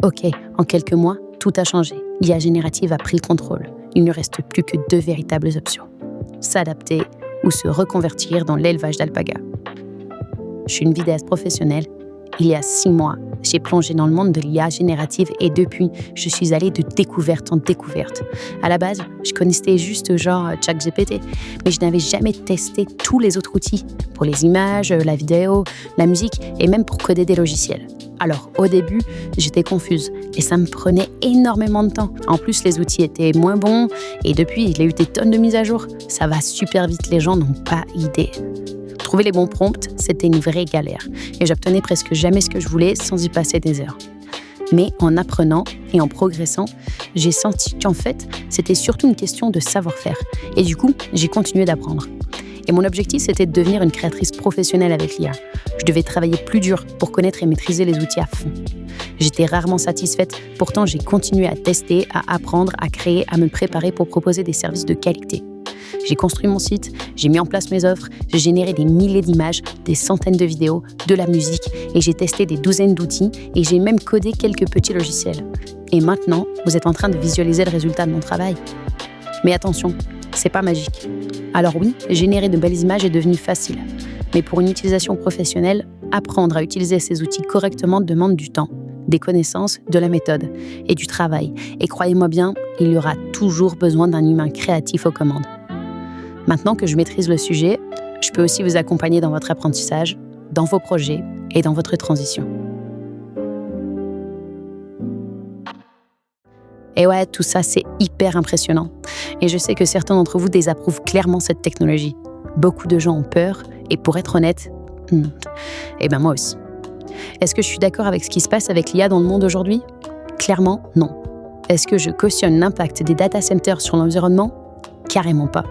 Ok, en quelques mois, tout a changé. L'IA générative a pris le contrôle. Il ne reste plus que 2 véritables options. S'adapter ou se reconvertir dans l'élevage d'alpagas. Je suis une vidéaste professionnelle. Il y a 6 mois, j'ai plongé dans le monde de l'IA générative et depuis, je suis allée de découverte en découverte. À la base, je connaissais juste ChatGPT, mais je n'avais jamais testé tous les autres outils pour les images, la vidéo, la musique et même pour coder des logiciels. Alors, au début, j'étais confuse et ça me prenait énormément de temps. En plus, les outils étaient moins bons et depuis, il y a eu des tonnes de mises à jour. Ça va super vite, les gens n'ont pas idée. Trouver les bons prompts, c'était une vraie galère et j'obtenais presque jamais ce que je voulais sans y passer des heures. Mais en apprenant et en progressant, j'ai senti qu'en fait, c'était surtout une question de savoir-faire. Et du coup, j'ai continué d'apprendre. Et mon objectif, c'était de devenir une créatrice professionnelle avec l'IA. Je devais travailler plus dur pour connaître et maîtriser les outils à fond. J'étais rarement satisfaite, pourtant j'ai continué à tester, à apprendre, à créer, à me préparer pour proposer des services de qualité. J'ai construit mon site, j'ai mis en place mes offres, j'ai généré des milliers d'images, des centaines de vidéos, de la musique et j'ai testé des douzaines d'outils et j'ai même codé quelques petits logiciels. Et maintenant, vous êtes en train de visualiser le résultat de mon travail. Mais attention, c'est pas magique. Alors oui, générer de belles images est devenu facile. Mais pour une utilisation professionnelle, apprendre à utiliser ces outils correctement demande du temps, des connaissances, de la méthode et du travail. Et croyez-moi bien, il y aura toujours besoin d'un humain créatif aux commandes. Maintenant que je maîtrise le sujet, je peux aussi vous accompagner dans votre apprentissage, dans vos projets et dans votre transition. Et ouais, tout ça, c'est hyper impressionnant. Et je sais que certains d'entre vous désapprouvent clairement cette technologie. Beaucoup de gens ont peur, et pour être honnête, moi aussi. Est-ce que je suis d'accord avec ce qui se passe avec l'IA dans le monde aujourd'hui ? Clairement, non. Est-ce que je cautionne l'impact des data centers sur l'environnement ? Carrément pas.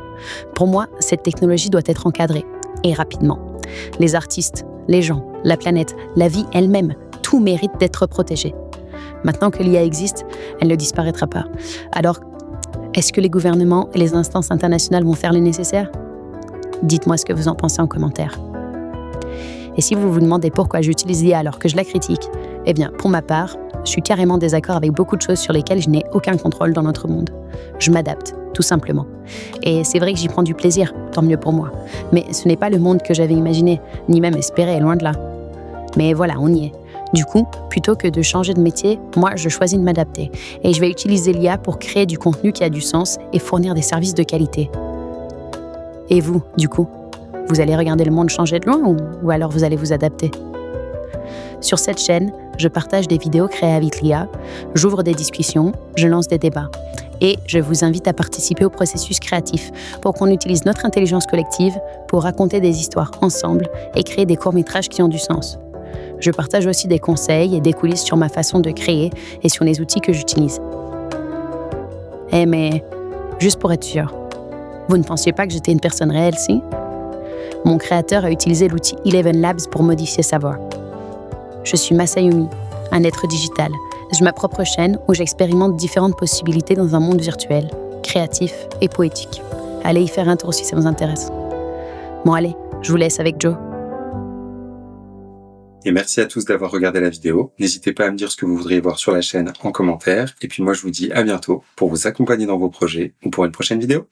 Pour moi, cette technologie doit être encadrée, et rapidement. Les artistes, les gens, la planète, la vie elle-même, tout mérite d'être protégé. Maintenant que l'IA existe, elle ne disparaîtra pas. Alors, est-ce que les gouvernements et les instances internationales vont faire le nécessaire ? Dites-moi ce que vous en pensez en commentaire. Et si vous vous demandez pourquoi j'utilise l'IA alors que je la critique, eh bien, pour ma part, je suis carrément en désaccord avec beaucoup de choses sur lesquelles je n'ai aucun contrôle dans notre monde. Je m'adapte, tout simplement. Et c'est vrai que j'y prends du plaisir, tant mieux pour moi. Mais ce n'est pas le monde que j'avais imaginé, ni même espéré, loin de là. Mais voilà, on y est. Du coup, plutôt que de changer de métier, moi, je choisis de m'adapter. Et je vais utiliser l'IA pour créer du contenu qui a du sens et fournir des services de qualité. Et vous, du coup, vous allez regarder le monde changer de loin ou alors vous allez vous adapter ? Sur cette chaîne, je partage des vidéos créées avec l'IA, j'ouvre des discussions, je lance des débats. Et je vous invite à participer au processus créatif pour qu'on utilise notre intelligence collective pour raconter des histoires ensemble et créer des courts-métrages qui ont du sens. Je partage aussi des conseils et des coulisses sur ma façon de créer et sur les outils que j'utilise. Mais, juste pour être sûr, vous ne pensiez pas que j'étais une personne réelle, si ? Mon créateur a utilisé l'outil Eleven Labs pour modifier sa voix. Je suis Masayumi, un être digital. J'ai ma propre chaîne où j'expérimente différentes possibilités dans un monde virtuel, créatif et poétique. Allez y faire un tour si ça vous intéresse. Bon allez, je vous laisse avec Joe. Et merci à tous d'avoir regardé la vidéo. N'hésitez pas à me dire ce que vous voudriez voir sur la chaîne en commentaire. Et puis moi, je vous dis à bientôt pour vous accompagner dans vos projets ou pour une prochaine vidéo.